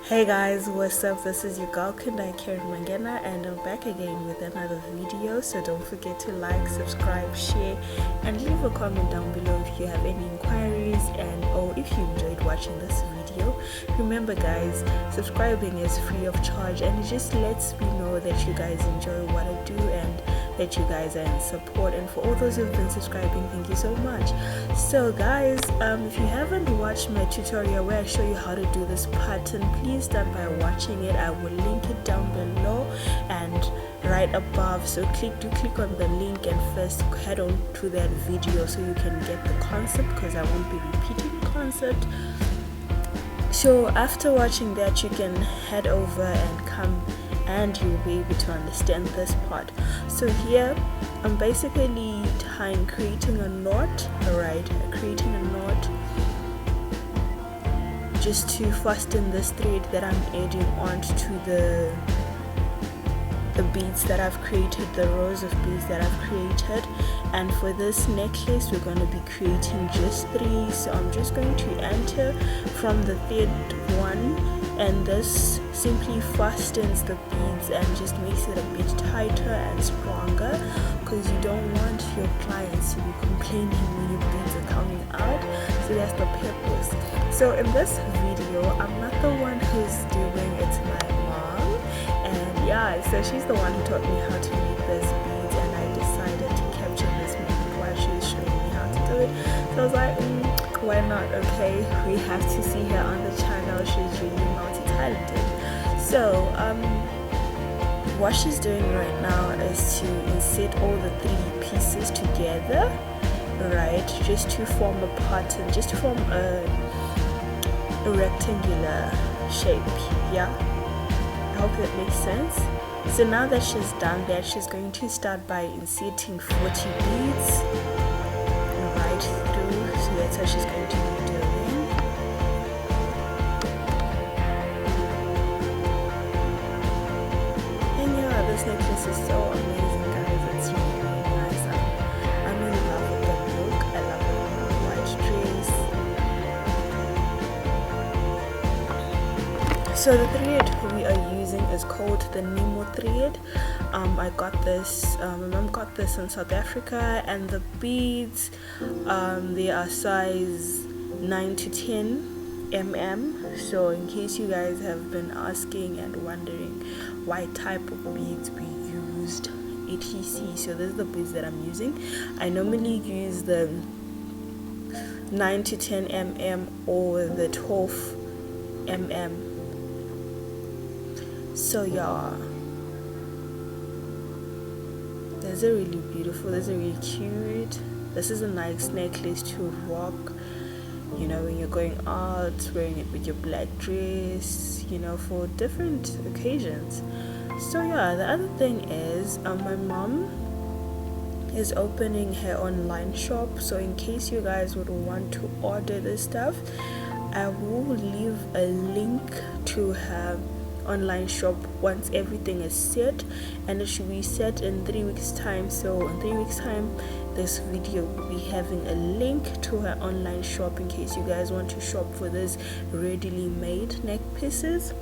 Hey guys, what's up? This is your girl Kundai Karen Mangena, and I'm back again with another video. So don't forget to like, subscribe, share, and leave a comment down below if you have any inquiries or if you enjoyed watching this video. Remember guys, subscribing is free of charge and it just lets me know that you guys enjoy what I do and that you guys are in support. And for all those who've been subscribing, thank you so much. So guys, if you haven't watched my tutorial where I show you how to do this pattern, please start by watching it. I will link it down below and right above, so do click on the link and first head on to that video so you can get the concept, because I won't be repeating the concept. So after watching that, you can head over and come and you'll be able to understand this part. So here I'm basically creating a knot, alright, creating a knot just to fasten this thread that I'm adding onto the beads that I've created, the rows of beads that I've created. And for this necklace we're going to be creating just 3, so I'm just going to enter from the third one, and this simply fastens the beads and just makes it a bit tighter and stronger, because you don't want your clients to be complaining when your beads are coming out. So that's the purpose. So in this video, I'm not the one who's doing it, it's my mom, and yeah, so she's the one who taught me how to make these beads, and I decided to capture this moment while she was showing me how to do it. So I was like, why not? Okay, we have to see her on the channel. She's really multi-talented. So what she's doing right now is to insert all the 3 pieces together, right, just to form a pattern, just to form a rectangular shape. Yeah, I hope that makes sense. So now that she's done that, she's going to start by inserting 40 beads right through. So that's how she's going to be doing. And yeah, this necklace is so amazing guys, it's really, really nice. I'm in love with the look. I love the white dress. So the thread we are using is called the NIMO thread. I got this, my mom got this in South Africa, and the beads, they are size 9 to 10 mm. So in case you guys have been asking and wondering what type of beads we used, etc. So this is the beads that I'm using. I normally use the 9 to 10 mm or the 12 mm. So yeah, these are really beautiful, these are really cute. This is a nice necklace to rock, you know, when you're going out, wearing it with your black dress, you know, for different occasions. So yeah, the other thing is my mom is opening her online shop. So in case you guys would want to order this stuff, I will leave a link to her online shop once everything is set, and it should be set in 3 weeks time. So in 3 weeks time this video will be having a link to her online shop in case you guys want to shop for this readily made neck pieces.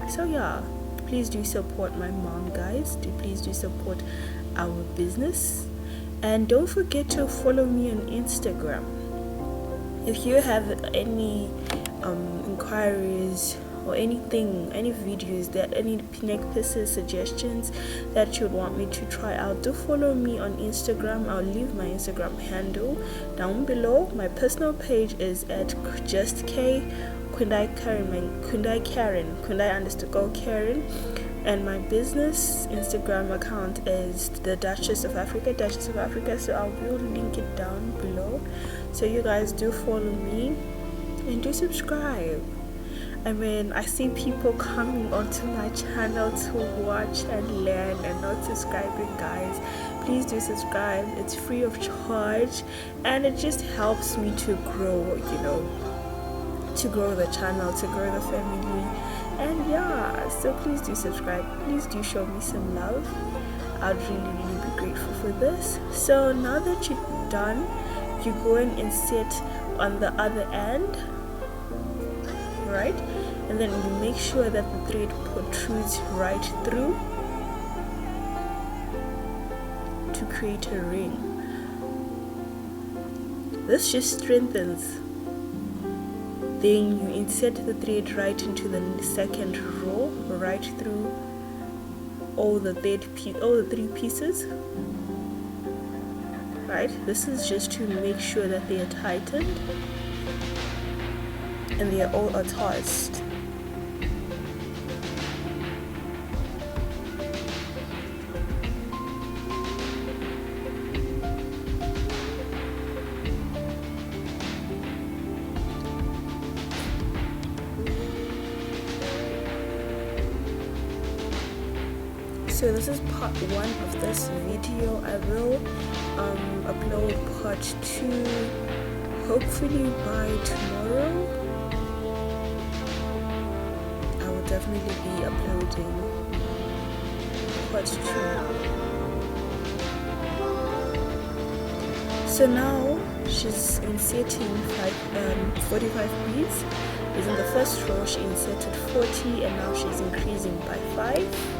So yeah, please do support my mom guys, please do support our business, and don't forget to follow me on Instagram. If you have any inquiries or anything, any videos, that any neck pieces suggestions that you'd want me to try out, do follow me on Instagram. I'll leave my Instagram handle down below. My personal page is at just Kundai Karen, and my business Instagram account is the Dutchess of Africa. So I will link it down below, so you guys do follow me and do subscribe. I mean, I see people coming onto my channel to watch and learn and not subscribing guys. Please do subscribe, it's free of charge, and it just helps me to grow, you know, to grow the channel, to grow the family. And yeah, so please do subscribe, please do show me some love. I'd really be grateful for this. So now that you're done, you go and insert on the other end right? And then you make sure that the thread protrudes right through to create a ring. This just strengthens. Then you insert the thread right into the second row, right through all the three pieces. Right, this is just to make sure that they are tightened and they are all attached. So this is part 1 of this video. I will upload part 2 hopefully by tomorrow. I will definitely be uploading part 2. So now she's inserting 45 beads. In the first row she inserted 40 and now she's increasing by 5.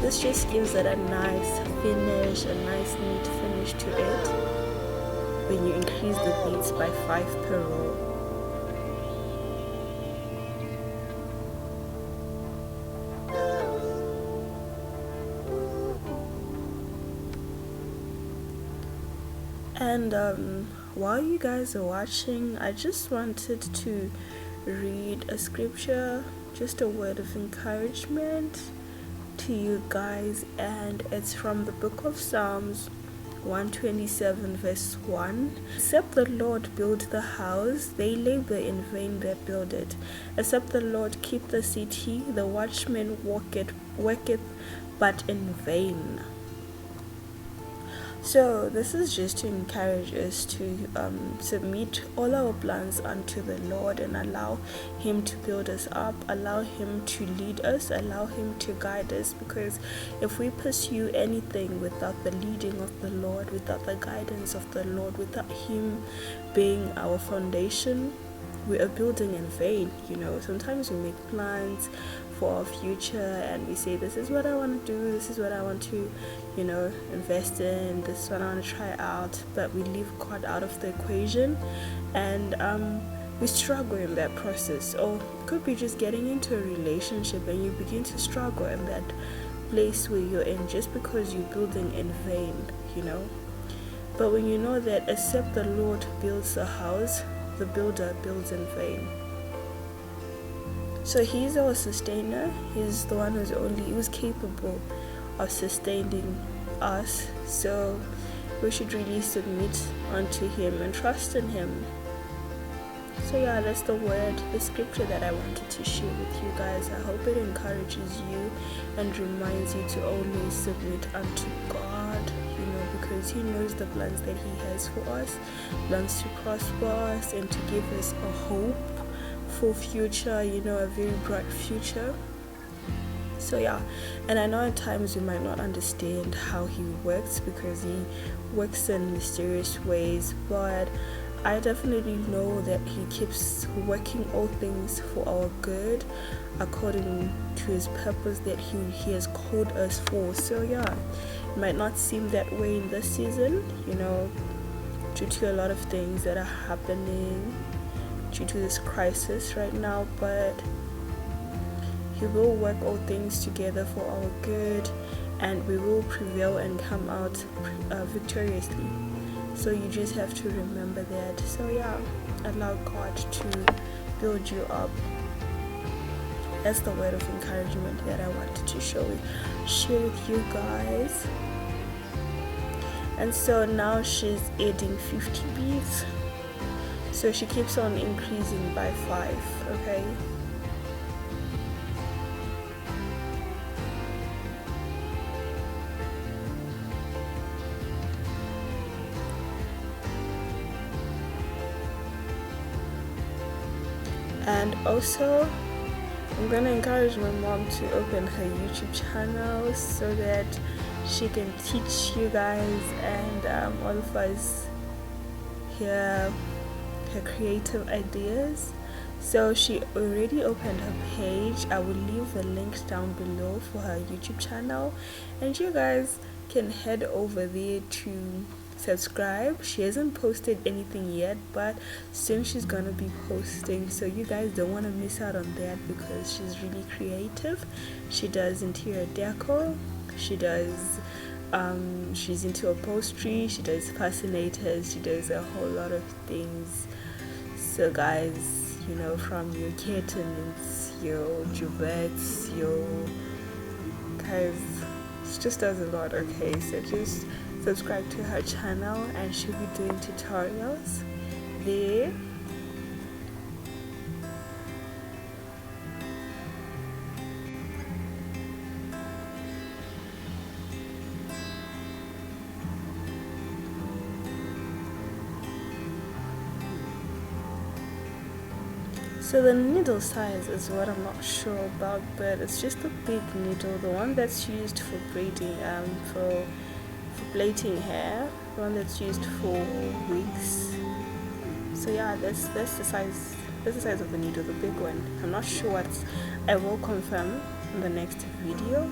This just gives it a nice finish, a nice neat finish to it when you increase the beads by 5 per row. And while you guys are watching, I just wanted to read a scripture, just a word of encouragement to you guys, and it's from the book of Psalms 127 verse 1. Except the Lord build the house, they labor in vain that build it. Except the Lord keep the city, the watchman worketh but in vain. So this is just to encourage us to submit all our plans unto the Lord and allow Him to build us up, allow Him to lead us, allow Him to guide us, because if we pursue anything without the leading of the Lord, without the guidance of the Lord, without Him being our foundation, we are building in vain. You know, sometimes we make plans for our future and we say, this is what I want to do, this is what I want to, you know, invest in, this is what I want to try out, but we leave God out of the equation, and we struggle in that process. Or it could be just getting into a relationship and you begin to struggle in that place where you're in just because you're building in vain, you know. But when you know that except the Lord builds a house, the builder builds in vain. So He's our sustainer. He's the one who's capable of sustaining us. So we should really submit unto Him and trust in Him. So yeah, that's the scripture that I wanted to share with you guys. I hope it encourages you and reminds you to always submit unto God, you know, because He knows the plans that He has for us, plans to prosper us and to give us a hope for future, you know, a very bright future. So yeah, and I know at times you might not understand how He works, because He works in mysterious ways, but I definitely know that He keeps working all things for our good according to His purpose that He has called us for. So yeah, it might not seem that way in this season, you know, due to a lot of things that are happening due to this crisis right now, but He will work all things together for our good, and we will prevail and come out victoriously. So you just have to remember that. So yeah, allow God to build you up. That's the word of encouragement that I wanted to share with you guys. And so now she's adding 50 beads. So she keeps on increasing by 5, okay? And also, I'm gonna encourage my mom to open her YouTube channel so that she can teach you guys and all of us hear her creative ideas. So she already opened her page. I will leave the link down below for her YouTube channel, and you guys can head over there to subscribe. She hasn't posted anything yet, but soon she's gonna be posting, so you guys don't want to miss out on that because she's really creative. She does interior decor, she does she's into upholstery, she does fascinators, she does a whole lot of things. So guys, you know, from your curtains, your juvets, your guys, she just does a lot. Okay, so just subscribe to her channel and she'll be doing tutorials there. So the needle size is what I'm not sure about, but it's just a big needle, the one that's used for braiding, for plaiting hair, the one that's used for wigs. So yeah, that's the size. That's the size of the needle, the big one. I'm not sure what. I will confirm in the next video.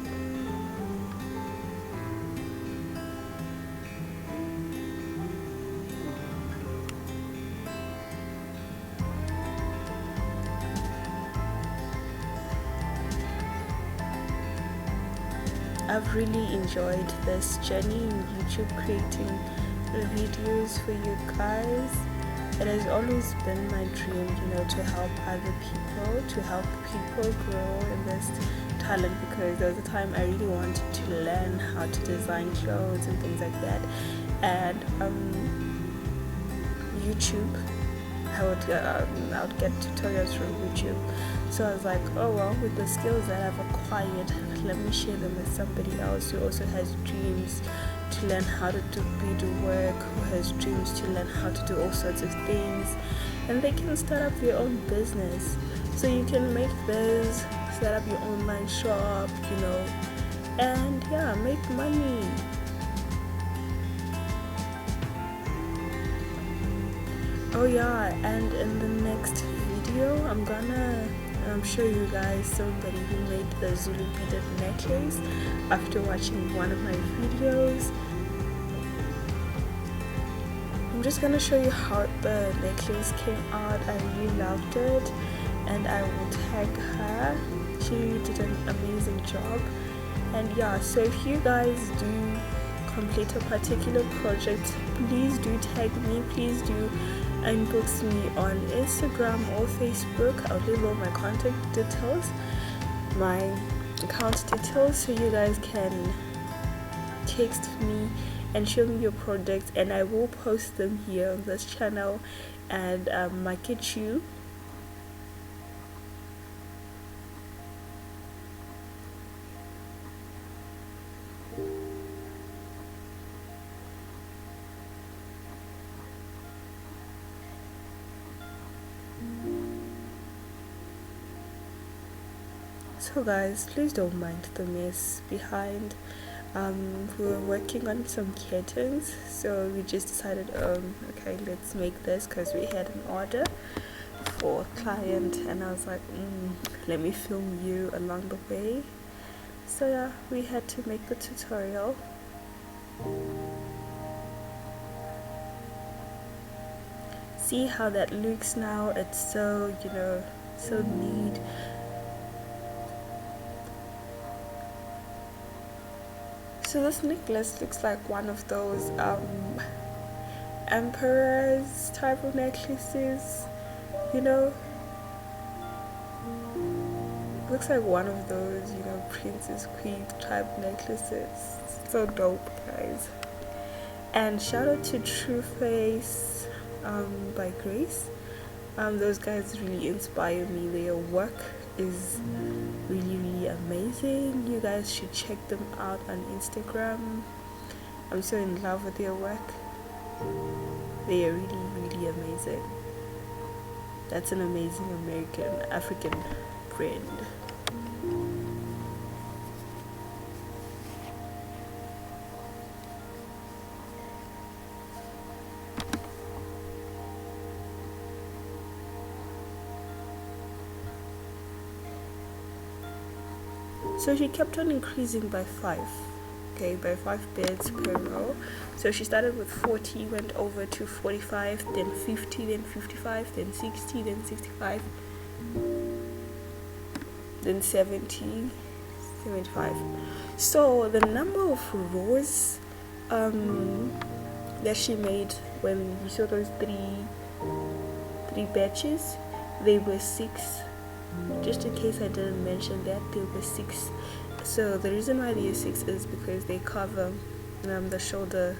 I've really enjoyed this journey in YouTube, creating videos for you guys. It has always been my dream, you know, to help other people, to help people grow in this talent, because there was a time I really wanted to learn how to design clothes and things like that. And YouTube, I would get tutorials from YouTube. So I was like, oh well, with the skills that I've acquired, let me share them with somebody else who also has dreams to learn how to do beadwork, who has dreams to learn how to do all sorts of things, and they can start up their own business. So you can make this, set up your online shop, you know, and yeah, make money. Oh yeah, and in the next video I'm gonna show you guys somebody who made the Zulu beaded necklace after watching one of my videos. I'm just gonna show you how the necklace came out. I really loved it, and I will tag her. She did an amazing job. And yeah, so if you guys do complete a particular project, please do tag me, please do inbox me on Instagram or Facebook. I'll leave all my contact details, my account details, so you guys can text me and show me your products, and I will post them here on this channel and market you. So guys, please don't mind the mess behind. We were working on some curtains, so we just decided, okay, let's make this because we had an order for a client, and I was like, let me film you along the way. So yeah, we had to make the tutorial. See how that looks now? It's so, you know, so neat. So this necklace looks like one of those emperor's type of necklaces, you know. Looks like one of those, you know, princess queen type necklaces. So dope, guys. And shout out to True Face by Grace. Those guys really inspire me. Their work is really amazing. You guys should check them out on Instagram. I'm so in love with their work. They are really amazing. That's an amazing African brand. So she kept on increasing by 5, okay, by 5 beads per row. So she started with 40, went over to 45, then 50, then 55, then 60, then 65, then 70, 75. So the number of rows that she made when you saw those three batches, they were 6. Just in case I didn't mention that, there were 6. So the reason why they are 6 is because they cover the shoulder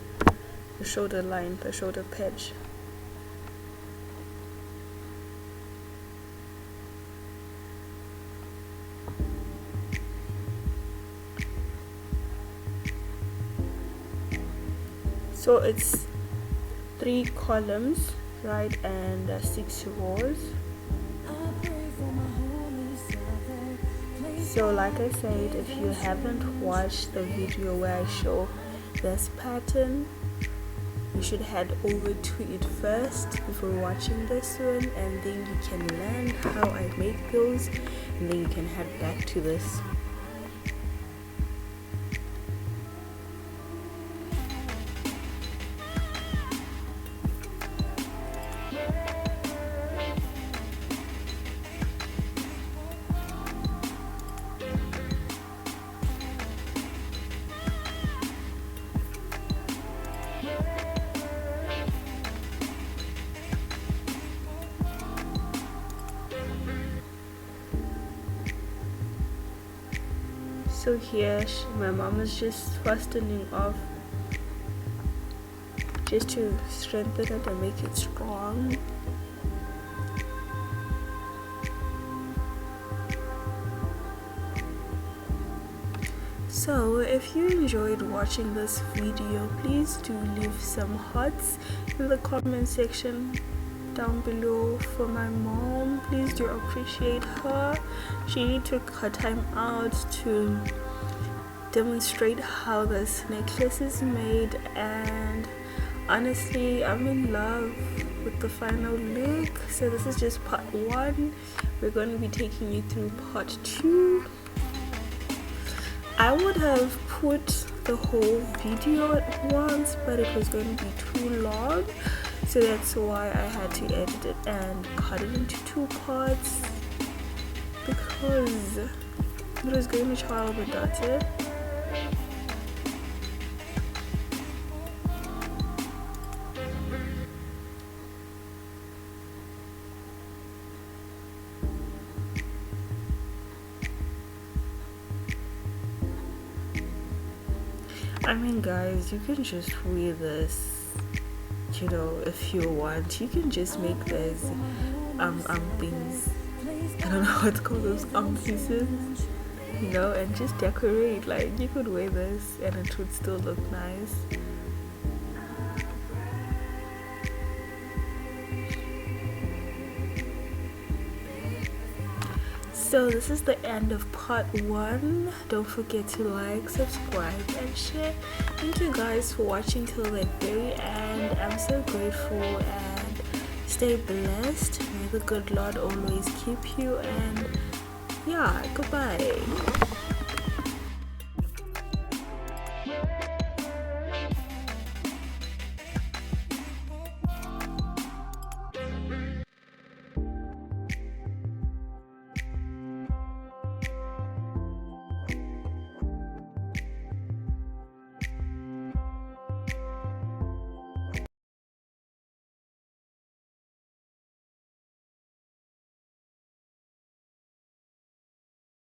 line, the shoulder patch. So it's 3 columns, right, and 6 rows. So like I said, if you haven't watched the video where I show this pattern, you should head over to it first before watching this one, and then you can learn how I make those, and then you can head back to this. So here my mom is just fastening off just to strengthen it and make it strong. So if you enjoyed watching this video, please do leave some hearts in the comment section down below for my mom. Please do appreciate her. She took her time out to demonstrate how this necklace is made, and honestly I'm in love with the final look. So this is just part 1. We're going to be taking you through part 2. I would have put the whole video at once, but it was going to be too long. So that's why I had to edit it and cut it into 2 parts, because it was going to try with dutchess. I mean guys, you can just wear this, you know, if you want. You can just make those things, I don't know what to call those pieces, you know, and just decorate. Like, you could wear this and it would still look nice. So this is the end of part 1. Don't forget to like, subscribe and share. Thank you guys for watching till the very end. I'm so grateful, and stay blessed. May the good Lord always keep you, and yeah, goodbye.